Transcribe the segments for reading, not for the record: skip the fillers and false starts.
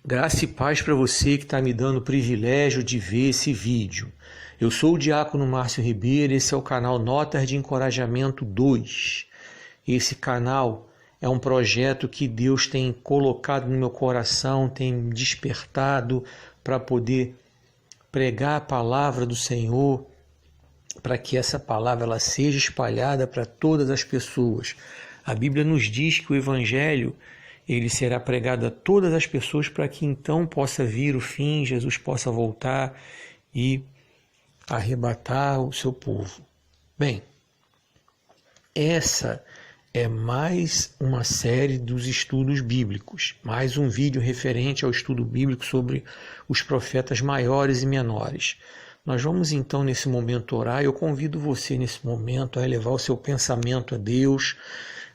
Graça e paz para você que está me dando o privilégio de ver esse vídeo. Eu sou o Diácono Márcio Ribeiro, esse é o canal Notas de Encorajamento 2. Esse canal é um projeto que Deus tem colocado no meu coração, tem me despertado para poder pregar a palavra do Senhor, para que essa palavra ela seja espalhada para todas as pessoas. A Bíblia nos diz que o Evangelho ele será pregado a todas as pessoas para que então possa vir o fim, Jesus possa voltar e arrebatar o seu povo. Bem, essa é mais uma série dos estudos bíblicos, mais um vídeo referente ao estudo bíblico sobre os profetas maiores e menores. Nós vamos então nesse momento orar. Eu convido você nesse momento a elevar o seu pensamento a Deus,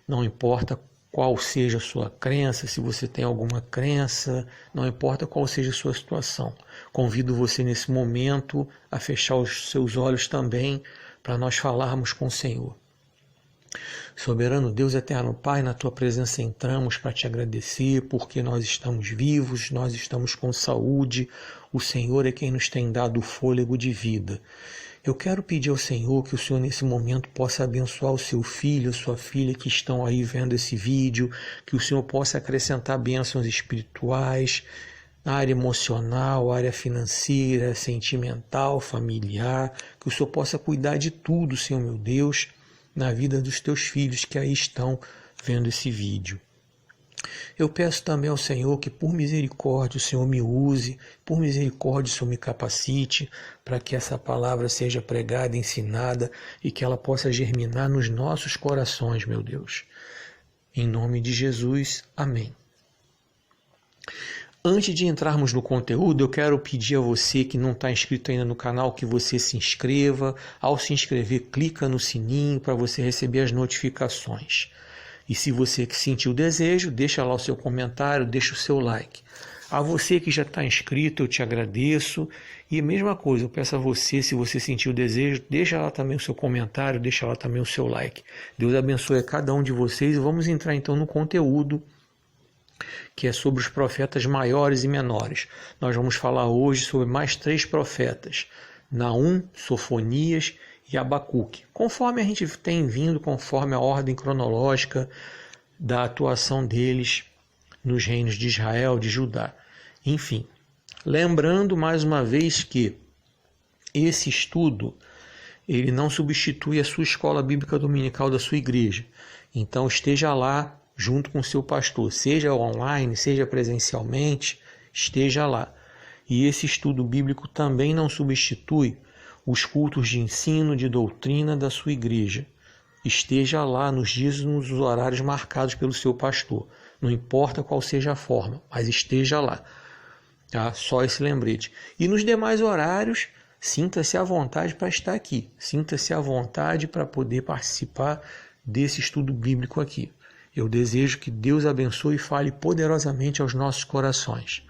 não importa qual seja a sua crença, se você tem alguma crença, não importa qual seja a sua situação. Convido você nesse momento a fechar os seus olhos também para nós falarmos com o Senhor. Soberano Deus, eterno Pai, na Tua presença entramos para Te agradecer porque nós estamos vivos, nós estamos com saúde, o Senhor é quem nos tem dado o fôlego de vida. Eu quero pedir ao Senhor que o Senhor nesse momento possa abençoar o seu filho, a sua filha que estão aí vendo esse vídeo, que o Senhor possa acrescentar bênçãos espirituais na área emocional, área financeira, sentimental, familiar, que o Senhor possa cuidar de tudo, Senhor meu Deus, na vida dos teus filhos que aí estão vendo esse vídeo. Eu peço também ao Senhor que por misericórdia o Senhor me use, por misericórdia o Senhor me capacite para que essa palavra seja pregada, ensinada e que ela possa germinar nos nossos corações, meu Deus. Em nome de Jesus, amém. Antes de entrarmos no conteúdo, eu quero pedir a você que não está inscrito ainda no canal que você se inscreva. Ao se inscrever, clica no sininho para você receber as notificações. E se você que sentiu o desejo, deixa lá o seu comentário, deixa o seu like. A você que já está inscrito, eu te agradeço. E a mesma coisa, eu peço a você, se você sentiu o desejo, deixa lá também o seu comentário, deixa lá também o seu like. Deus abençoe a cada um de vocês e vamos entrar então no conteúdo que é sobre os profetas maiores e menores. Nós vamos falar hoje sobre mais 3 profetas, Naum, Sofonias e Abacuque, conforme a gente tem vindo, conforme a ordem cronológica da atuação deles nos reinos de Israel, de Judá. Enfim, lembrando mais uma vez que esse estudo ele não substitui a sua escola bíblica dominical da sua igreja. Então esteja lá junto com o seu pastor, seja online, seja presencialmente, esteja lá. E esse estudo bíblico também não substitui os cultos de ensino, de doutrina da sua igreja. Esteja lá nos dias e nos horários marcados pelo seu pastor. Não importa qual seja a forma, mas esteja lá. Tá? Só esse lembrete. E nos demais horários, sinta-se à vontade para estar aqui. Sinta-se à vontade para poder participar desse estudo bíblico aqui. Eu desejo que Deus abençoe e fale poderosamente aos nossos corações.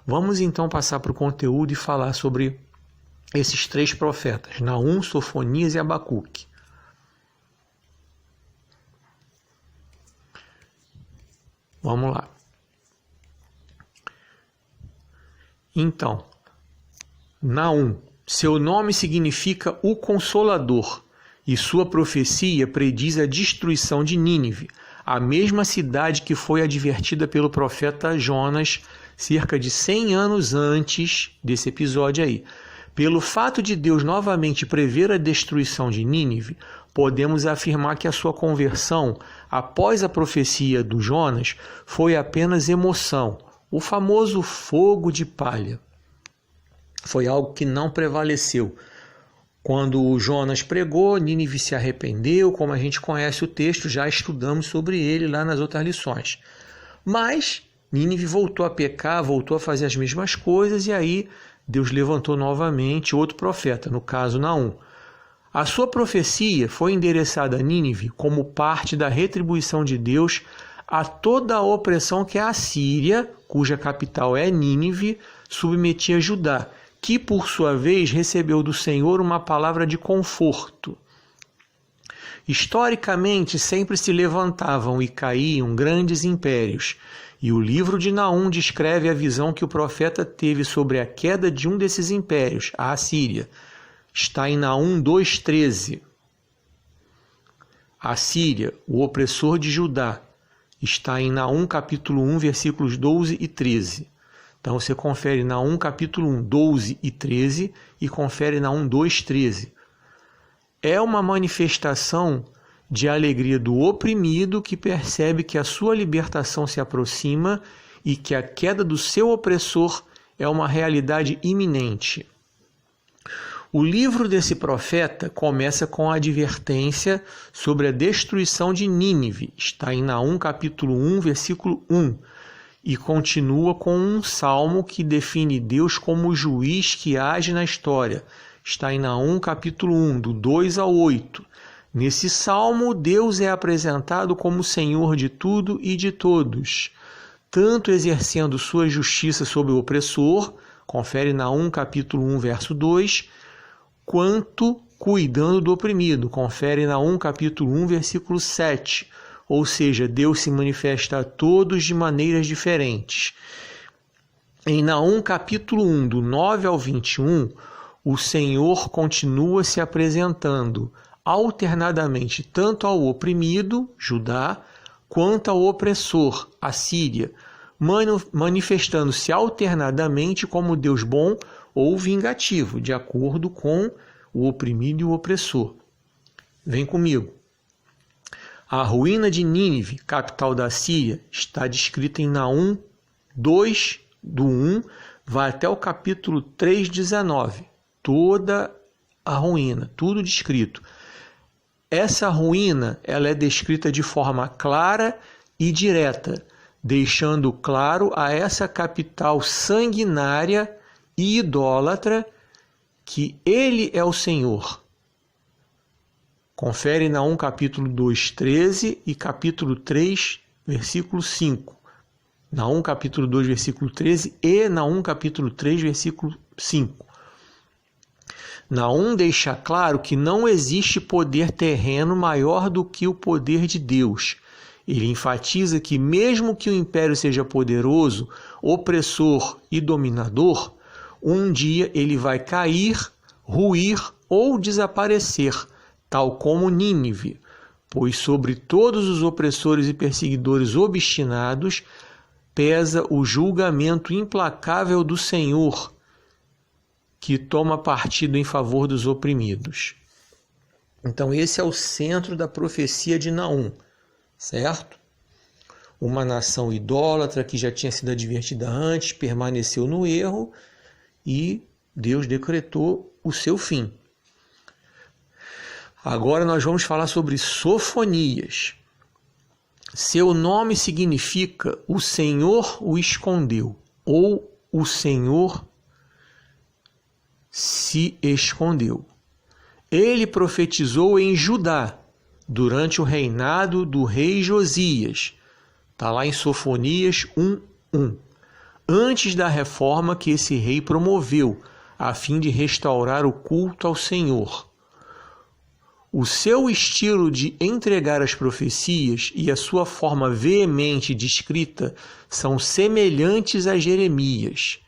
Vamos então passar para o conteúdo e falar sobre esses 3 profetas, Naum, Sofonias e Abacuque. Vamos lá. Então, Naum, seu nome significa o Consolador, e sua profecia prediz a destruição de Nínive, a mesma cidade que foi advertida pelo profeta Jonas cerca de 100 anos antes desse episódio aí. Pelo fato de Deus novamente prever a destruição de Nínive, podemos afirmar que a sua conversão, após a profecia do Jonas, foi apenas emoção, o famoso fogo de palha. Foi algo que não prevaleceu. Quando o Jonas pregou, Nínive se arrependeu, como a gente conhece o texto, já estudamos sobre ele lá nas outras lições. Mas Nínive voltou a pecar, voltou a fazer as mesmas coisas e aí Deus levantou novamente outro profeta, no caso Naum. A sua profecia foi endereçada a Nínive como parte da retribuição de Deus a toda a opressão que a Assíria, cuja capital é Nínive, submetia a Judá, que por sua vez recebeu do Senhor uma palavra de conforto. Historicamente, sempre se levantavam e caíam grandes impérios, e o livro de Naum descreve a visão que o profeta teve sobre a queda de um desses impérios, a Assíria. Está em Naum 2,13. A Síria, o opressor de Judá, está em Naum capítulo 1, versículos 12 e 13. Então você confere Naum capítulo 1, 12 e 13 e confere Naum 2,13. É uma manifestação de alegria do oprimido que percebe que a sua libertação se aproxima e que a queda do seu opressor é uma realidade iminente. O livro desse profeta começa com a advertência sobre a destruição de Nínive, está em Naum capítulo 1, versículo 1, e continua com um salmo que define Deus como o juiz que age na história, está em Naum capítulo 1, do 2 ao 8. Nesse salmo, Deus é apresentado como Senhor de tudo e de todos, tanto exercendo sua justiça sobre o opressor, confere Naum capítulo 1, verso 2, quanto cuidando do oprimido, confere Naum capítulo 1, versículo 7. Ou seja, Deus se manifesta a todos de maneiras diferentes. Em Naum capítulo 1, do 9 ao 21, o Senhor continua se apresentando alternadamente tanto ao oprimido, Judá, quanto ao opressor, a Síria, manifestando-se alternadamente como Deus bom ou vingativo, de acordo com o oprimido e o opressor. Vem comigo. A ruína de Nínive, capital da Síria, está descrita em Naum 2, do 1, vai até o capítulo 3, 19. Toda a ruína, tudo descrito. Essa ruína ela é descrita de forma clara e direta, deixando claro a essa capital sanguinária e idólatra que ele é o Senhor. Confere Naum capítulo 2, 13 e capítulo 3, versículo 5. Naum capítulo 2, versículo 13 e Naum capítulo 3, versículo 5. Naum deixa claro que não existe poder terreno maior do que o poder de Deus. Ele enfatiza que mesmo que o império seja poderoso, opressor e dominador, um dia ele vai cair, ruir ou desaparecer, tal como Nínive, pois sobre todos os opressores e perseguidores obstinados pesa o julgamento implacável do Senhor, que toma partido em favor dos oprimidos. Então esse é o centro da profecia de Naum, certo? Uma nação idólatra que já tinha sido advertida antes, permaneceu no erro e Deus decretou o seu fim. Agora nós vamos falar sobre Sofonias. Seu nome significa o Senhor o escondeu, ou o Senhor se escondeu. Ele profetizou em Judá, durante o reinado do rei Josias. Está lá em Sofonias 1:1. Antes da reforma que esse rei promoveu, a fim de restaurar o culto ao Senhor. O seu estilo de entregar as profecias e a sua forma veemente de escrita são semelhantes a Jeremias.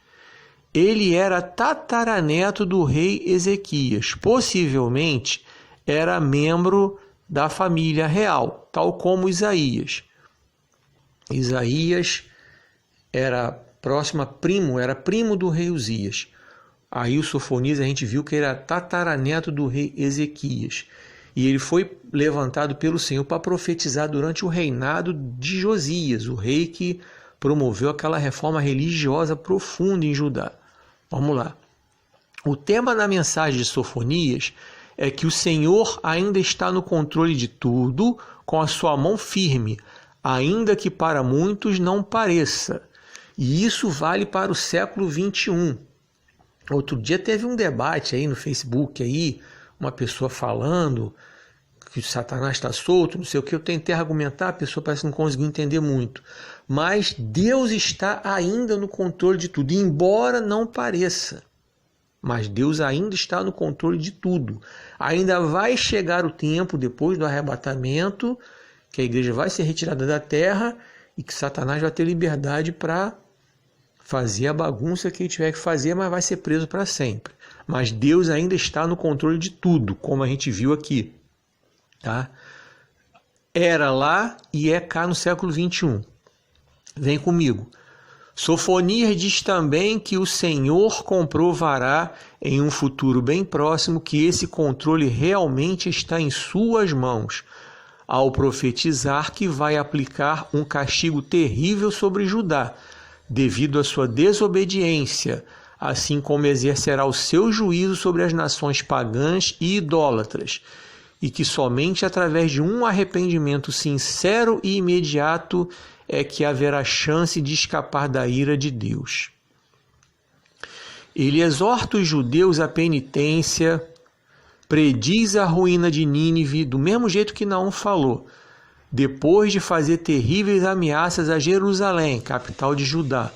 Ele era tataraneto do rei Ezequias, possivelmente era membro da família real, tal como Isaías. Isaías era primo do rei Uzias. Aí o Sofonias a gente viu que era tataraneto do rei Ezequias. E ele foi levantado pelo Senhor para profetizar durante o reinado de Josias, o rei que promoveu aquela reforma religiosa profunda em Judá. Vamos lá. O tema da mensagem de Sofonias é que o Senhor ainda está no controle de tudo, com a sua mão firme, ainda que para muitos não pareça. E isso vale para o século 21. Outro dia teve um debate aí no Facebook, aí, uma pessoa falando que o Satanás está solto, não sei o que. Eu tentei argumentar, a pessoa parece que não conseguiu entender muito. Mas Deus está ainda no controle de tudo, embora não pareça. mas Deus ainda está no controle de tudo. Ainda vai chegar o tempo, depois do arrebatamento, que a igreja vai ser retirada da terra e que Satanás vai ter liberdade para fazer a bagunça que ele tiver que fazer, mas vai ser preso para sempre. Mas Deus ainda está no controle de tudo, como a gente viu aqui. Tá? Era lá e é cá no século 21. Vem comigo. Sofonias diz também que o Senhor comprovará em um futuro bem próximo que esse controle realmente está em suas mãos, ao profetizar que vai aplicar um castigo terrível sobre Judá, devido à sua desobediência, assim como exercerá o seu juízo sobre as nações pagãs e idólatras, e que somente através de um arrependimento sincero e imediato é que haverá chance de escapar da ira de Deus. Ele exorta os judeus à penitência, prediz a ruína de Nínive, do mesmo jeito que Naum falou, depois de fazer terríveis ameaças a Jerusalém, capital de Judá.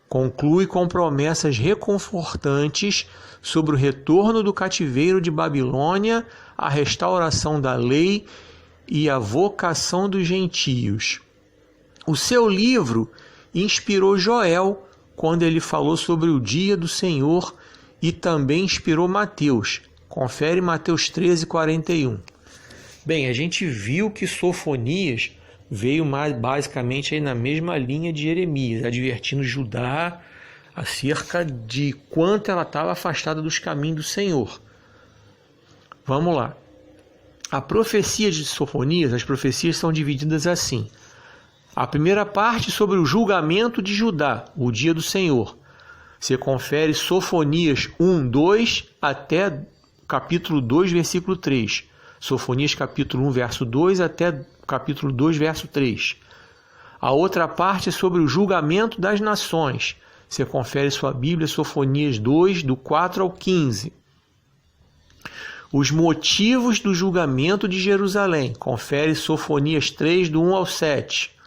Conclui com promessas reconfortantes sobre o retorno do cativeiro de Babilônia, a restauração da lei e a vocação dos gentios. O seu livro inspirou Joel quando ele falou sobre o dia do Senhor e também inspirou Mateus. Confere Mateus 13:41. Bem, a gente viu que Sofonias veio mais basicamente aí na mesma linha de Jeremias, advertindo Judá acerca de quanto ela estava afastada dos caminhos do Senhor. Vamos lá. A profecia de Sofonias, as profecias são divididas assim. A primeira parte sobre o julgamento de Judá, o dia do Senhor. Você confere Sofonias 1:2 até capítulo 2, versículo 3. Sofonias capítulo 1, verso 2 até capítulo 2, verso 3. A outra parte é sobre o julgamento das nações. Você confere sua Bíblia, Sofonias 2, do 4 ao 15. Os motivos do julgamento de Jerusalém. Confere Sofonias 3, do 1 ao 7.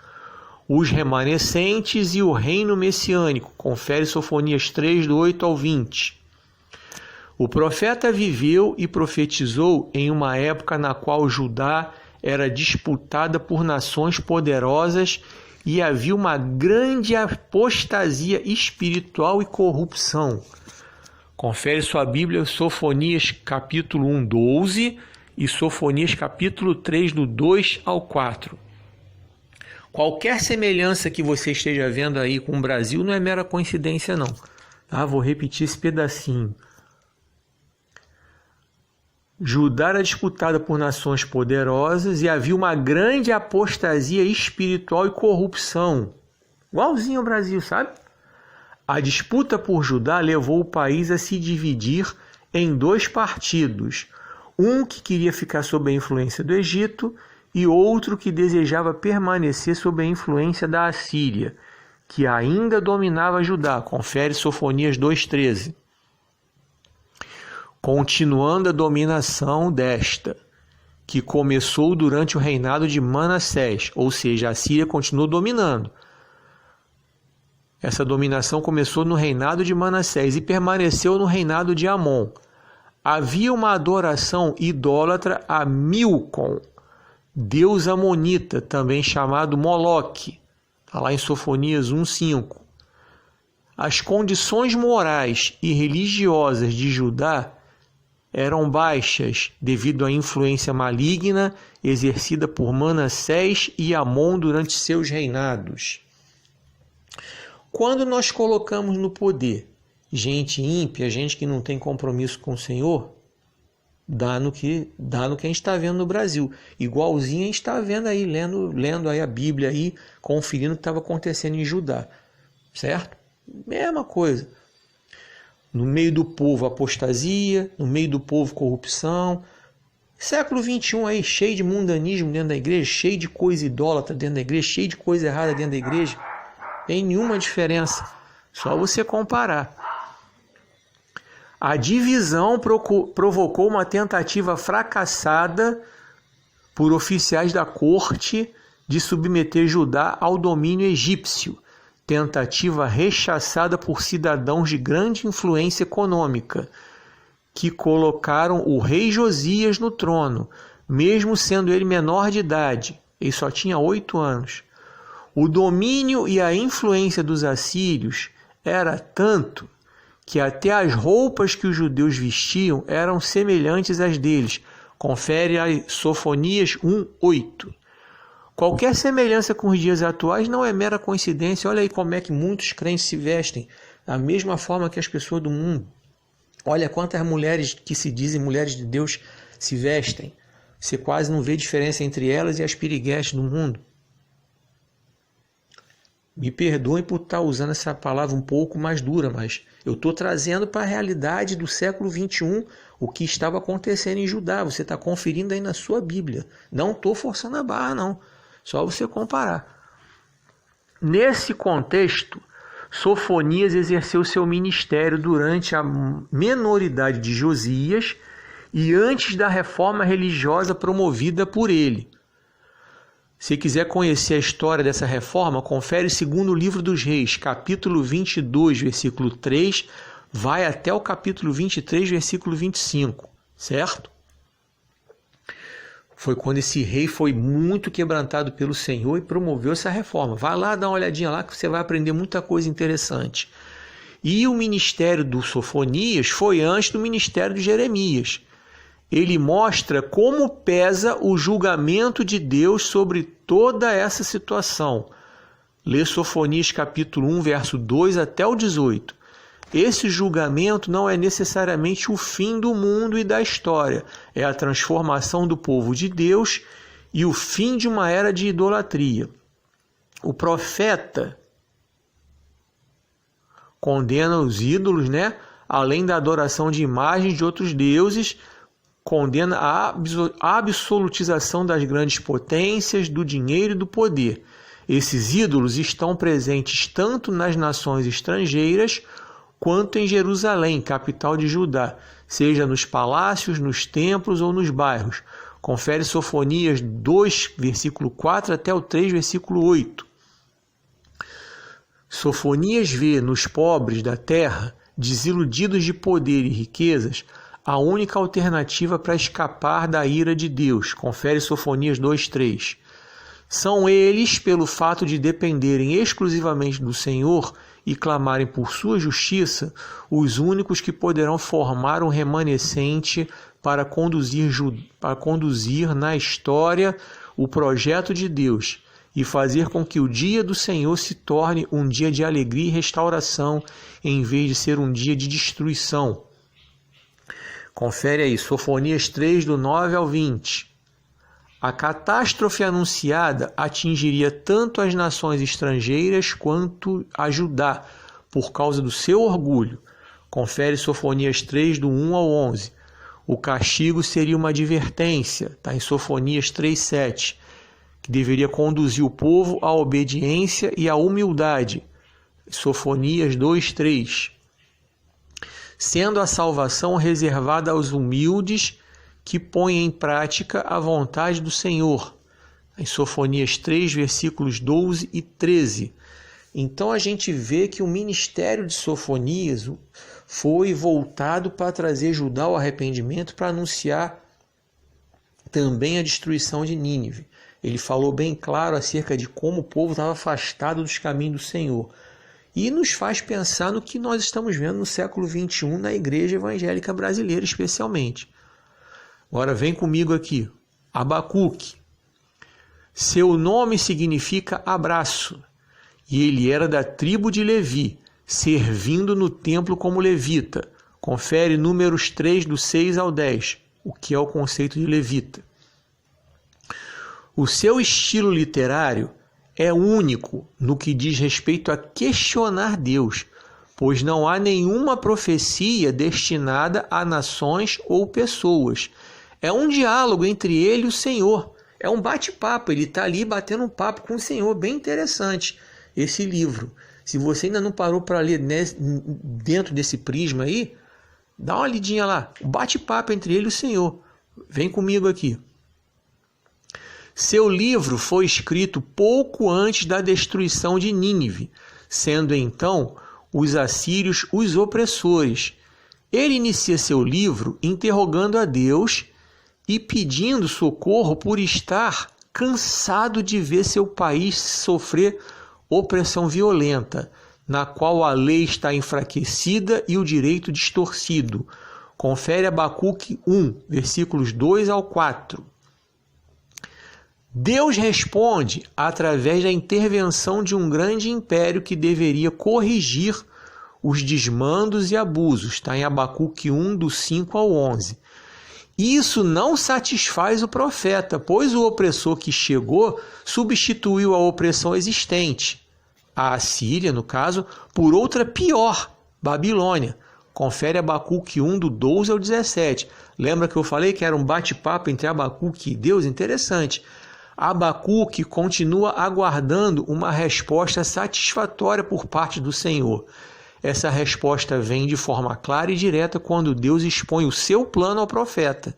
Os remanescentes e o reino messiânico. Confere Sofonias 3, do 8 ao 20. O profeta viveu e profetizou em uma época na qual Judá era disputada por nações poderosas e havia uma grande apostasia espiritual e corrupção. Confere sua Bíblia, Sofonias capítulo 1, 12 e Sofonias capítulo 3, do 2 ao 4. Qualquer semelhança que você esteja vendo aí com o Brasil não é mera coincidência não. Tá? Vou repetir esse pedacinho. Judá era disputada por nações poderosas e havia uma grande apostasia espiritual e corrupção. Igualzinho ao Brasil, sabe? A disputa por Judá levou o país a se dividir em dois partidos. Um que queria ficar sob a influência do Egito e outro que desejava permanecer sob a influência da Assíria, que ainda dominava Judá. Confere Sofonias 2:13. Continuando a dominação desta, que começou durante o reinado de Manassés, ou seja, a Síria continuou dominando. Essa dominação começou no reinado de Manassés e permaneceu no reinado de Amon. Havia uma adoração idólatra a Milcom, deus amonita, também chamado Moloque, está lá em Sofonias 1:5. As condições morais e religiosas de Judá eram baixas devido à influência maligna exercida por Manassés e Amon durante seus reinados. Quando nós colocamos no poder gente ímpia, gente que não tem compromisso com o Senhor, dá no que a gente está vendo no Brasil. Igualzinho a gente está vendo aí, lendo aí a Bíblia, aí, conferindo o que estava acontecendo em Judá. Certo? Mesma coisa. No meio do povo apostasia, no meio do povo corrupção. Século 21 aí, cheio de mundanismo dentro da igreja, cheio de coisa idólatra dentro da igreja, cheio de coisa errada dentro da igreja. Tem nenhuma diferença, só você comparar. A divisão provocou uma tentativa fracassada por oficiais da corte de submeter Judá ao domínio egípcio, tentativa rechaçada por cidadãos de grande influência econômica, que colocaram o rei Josias no trono, mesmo sendo ele menor de idade. Ele só tinha 8 anos. O domínio e a influência dos assírios era tanto que até as roupas que os judeus vestiam eram semelhantes às deles. Confere a Sofonias 1:8. Qualquer semelhança com os dias atuais não é mera coincidência. Olha aí como é que muitos crentes se vestem, da mesma forma que as pessoas do mundo. Olha quantas mulheres que se dizem mulheres de Deus se vestem. Você quase não vê diferença entre elas e as piriguetes do mundo. Me perdoem por estar usando essa palavra um pouco mais dura, mas eu estou trazendo para a realidade do século XXI o que estava acontecendo em Judá. Você está conferindo aí na sua Bíblia. Não estou forçando a barra, não. Só você comparar. Nesse contexto, Sofonias exerceu seu ministério durante a menoridade de Josias e antes da reforma religiosa promovida por ele. Se quiser conhecer a história dessa reforma, confere o segundo livro dos Reis, capítulo 22, versículo 3, vai até o capítulo 23, versículo 25, certo? Foi quando esse rei foi muito quebrantado pelo Senhor e promoveu essa reforma. Vai lá, dá uma olhadinha lá que você vai aprender muita coisa interessante. E o ministério do Sofonias foi antes do ministério de Jeremias. Ele mostra como pesa o julgamento de Deus sobre toda essa situação. Lê Sofonias capítulo 1, verso 2 até o 18. Esse julgamento não é necessariamente o fim do mundo e da história. É a transformação do povo de Deus e o fim de uma era de idolatria. O profeta condena os ídolos, além da adoração de imagens de outros deuses, condena a absolutização das grandes potências, do dinheiro e do poder. Esses ídolos estão presentes tanto nas nações estrangeiras quanto em Jerusalém, capital de Judá, seja nos palácios, nos templos ou nos bairros. Confere Sofonias 2, versículo 4 até o 3, versículo 8. Sofonias vê nos pobres da terra, desiludidos de poder e riquezas, a única alternativa para escapar da ira de Deus. Confere Sofonias 2:3. São eles, pelo fato de dependerem exclusivamente do Senhor e clamarem por sua justiça, os únicos que poderão formar um remanescente para conduzir na história o projeto de Deus e fazer com que o dia do Senhor se torne um dia de alegria e restauração, em vez de ser um dia de destruição. Confere aí, Sofonias 3, do 9 ao 20. A catástrofe anunciada atingiria tanto as nações estrangeiras quanto a Judá, por causa do seu orgulho. Confere Sofonias 3, do 1 ao 11. O castigo seria uma advertência, está em Sofonias 3:7, que deveria conduzir o povo à obediência e à humildade. Sofonias 2:3. Sendo a salvação reservada aos humildes que põem em prática a vontade do Senhor. Em Sofonias 3, versículos 12 e 13. Então a gente vê que o ministério de Sofonias foi voltado para trazer Judá ao arrependimento, para anunciar também a destruição de Nínive. Ele falou bem claro acerca de como o povo estava afastado dos caminhos do Senhor. E nos faz pensar no que nós estamos vendo no século XXI na igreja evangélica brasileira, especialmente. Agora vem comigo aqui. Abacuque. Seu nome significa abraço, e ele era da tribo de Levi, servindo no templo como levita. Confere Números 3, do 6 ao 10, o que é o conceito de levita. O seu estilo literário é único no que diz respeito a questionar Deus, pois não há nenhuma profecia destinada a nações ou pessoas. É um diálogo entre ele e o Senhor. É um bate-papo, ele está ali batendo um papo com o Senhor. Bem interessante esse livro. Se você ainda não parou para ler dentro desse prisma aí, dá uma lidinha lá. Um bate-papo entre ele e o Senhor. Vem comigo aqui. Seu livro foi escrito pouco antes da destruição de Nínive, sendo então os assírios os opressores. Ele inicia seu livro interrogando a Deus e pedindo socorro por estar cansado de ver seu país sofrer opressão violenta, na qual a lei está enfraquecida e o direito distorcido. Confere Abacuque 1, versículos 2 ao 4. Deus responde através da intervenção de um grande império que deveria corrigir os desmandos e abusos. Está em Abacuque 1, do 5 ao 11. Isso não satisfaz o profeta, pois o opressor que chegou substituiu a opressão existente, a Assíria, no caso, por outra pior, Babilônia. Confere Abacuque 1, do 12 ao 17. Lembra que eu falei que era um bate-papo entre Abacuque e Deus? Interessante. Abacuque continua aguardando uma resposta satisfatória por parte do Senhor. Essa resposta vem de forma clara e direta quando Deus expõe o seu plano ao profeta,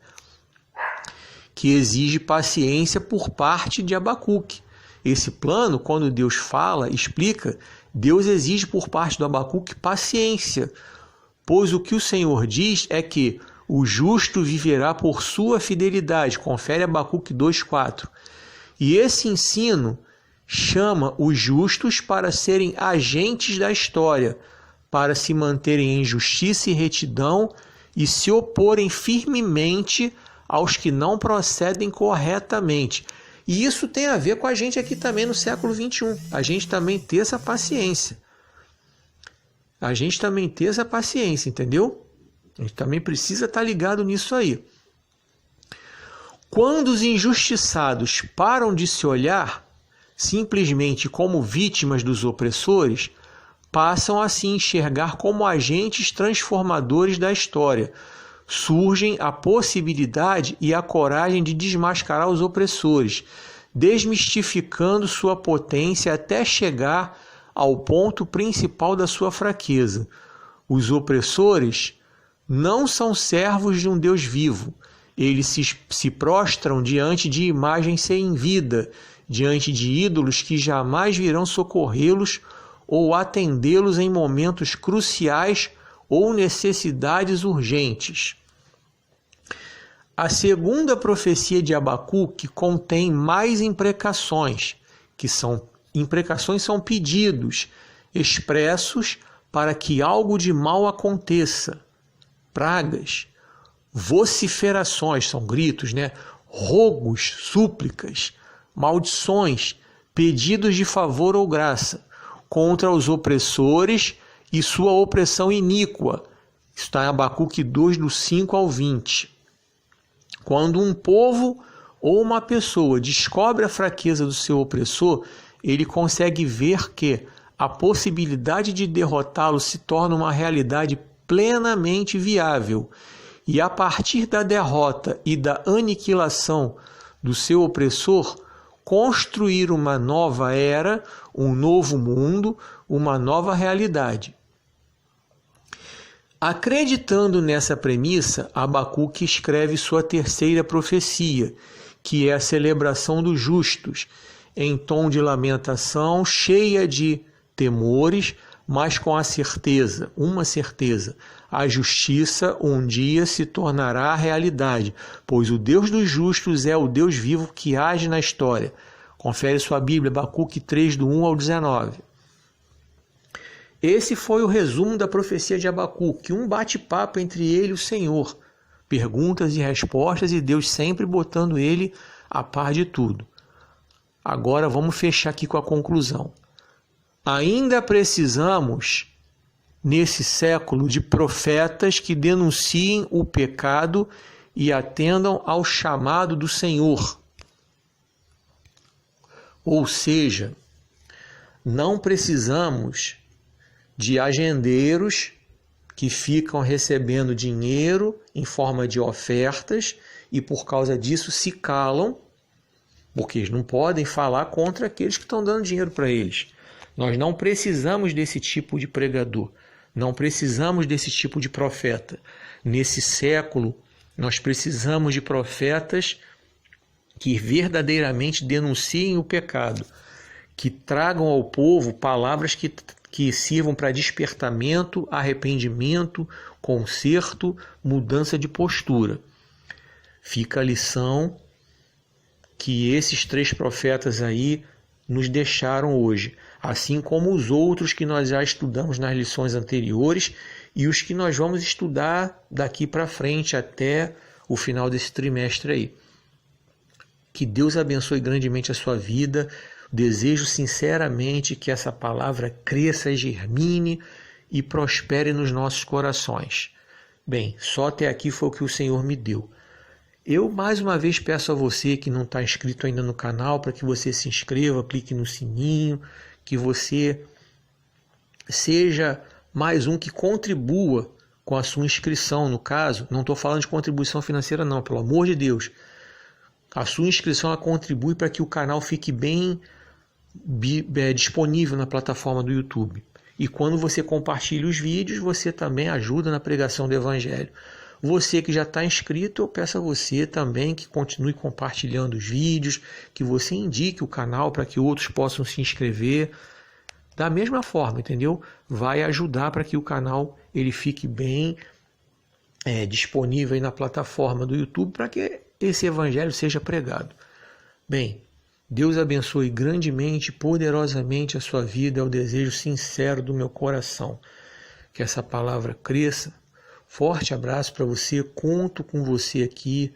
que exige paciência por parte de Abacuque. Esse plano, quando Deus fala, explica, Deus exige por parte do Abacuque paciência, pois o que o Senhor diz é que o justo viverá por sua fidelidade. Confere Abacuque 2,4. E esse ensino chama os justos para serem agentes da história, para se manterem em justiça e retidão e se oporem firmemente aos que não procedem corretamente. E isso tem a ver com a gente aqui também no século XXI. A gente também ter essa paciência. A gente também ter essa paciência, entendeu? A gente também precisa estar ligado nisso aí. Quando os injustiçados param de se olhar simplesmente como vítimas dos opressores, passam a se enxergar como agentes transformadores da história. Surgem a possibilidade e a coragem de desmascarar os opressores, desmistificando sua potência até chegar ao ponto principal da sua fraqueza. Os opressores não são servos de um Deus vivo. Eles se prostram diante de imagens sem vida, diante de ídolos que jamais virão socorrê-los ou atendê-los em momentos cruciais ou necessidades urgentes. A segunda profecia de Abacuque contém mais imprecações, são pedidos expressos para que algo de mal aconteça, pragas, vociferações, são gritos, rogos, súplicas, maldições, pedidos de favor ou graça contra os opressores e sua opressão iníqua. Isso está em Abacuque 2, do 5 ao 20. Quando um povo ou uma pessoa descobre a fraqueza do seu opressor, ele consegue ver que a possibilidade de derrotá-lo se torna uma realidade plenamente viável. E a partir da derrota e da aniquilação do seu opressor, construir uma nova era, um novo mundo, uma nova realidade. Acreditando nessa premissa, Abacuque escreve sua terceira profecia, que é a celebração dos justos, em tom de lamentação, cheia de temores, mas com uma certeza. A justiça um dia se tornará realidade, pois o Deus dos justos é o Deus vivo que age na história. Confere sua Bíblia, Abacuque 3, do 1 ao 19. Esse foi o resumo da profecia de Abacuque, um bate-papo entre ele e o Senhor. Perguntas e respostas e Deus sempre botando ele a par de tudo. Agora vamos fechar aqui com a conclusão. Ainda precisamos, nesse século, de profetas que denunciem o pecado e atendam ao chamado do Senhor. Ou seja, não precisamos de agendeiros que ficam recebendo dinheiro em forma de ofertas e por causa disso se calam, porque eles não podem falar contra aqueles que estão dando dinheiro para eles. Nós não precisamos desse tipo de pregador, não precisamos desse tipo de profeta. Nesse século, nós precisamos de profetas que verdadeiramente denunciem o pecado, que tragam ao povo palavras que que sirvam para despertamento, arrependimento, conserto, mudança de postura. Fica a lição que esses 3 profetas aí nos deixaram hoje, assim como os outros que nós já estudamos nas lições anteriores e os que nós vamos estudar daqui para frente até o final desse trimestre aí. Que Deus abençoe grandemente a sua vida. Desejo sinceramente que essa palavra cresça, germine e prospere nos nossos corações. Bem, só até aqui foi o que o Senhor me deu. Eu mais uma vez peço a você que não está inscrito ainda no canal para que você se inscreva, clique no sininho, que você seja mais um que contribua com a sua inscrição. No caso, não estou falando de contribuição financeira não, pelo amor de Deus. A sua inscrição ela contribui para que o canal fique bem disponível na plataforma do YouTube. E quando você compartilha os vídeos, você também ajuda na pregação do Evangelho. Você que já está inscrito, eu peço a você também que continue compartilhando os vídeos, que você indique o canal para que outros possam se inscrever. Da mesma forma, entendeu? Vai ajudar para que o canal ele fique bem disponível aí na plataforma do YouTube para que esse Evangelho seja pregado. Bem, Deus abençoe grandemente, poderosamente a sua vida, é o desejo sincero do meu coração. Que essa palavra cresça. Forte abraço para você, conto com você aqui.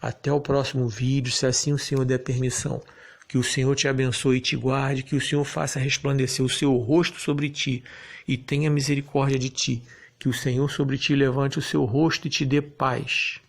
Até o próximo vídeo, se assim o Senhor der permissão. Que o Senhor te abençoe e te guarde, que o Senhor faça resplandecer o seu rosto sobre ti e tenha misericórdia de ti. Que o Senhor sobre ti levante o seu rosto e te dê paz.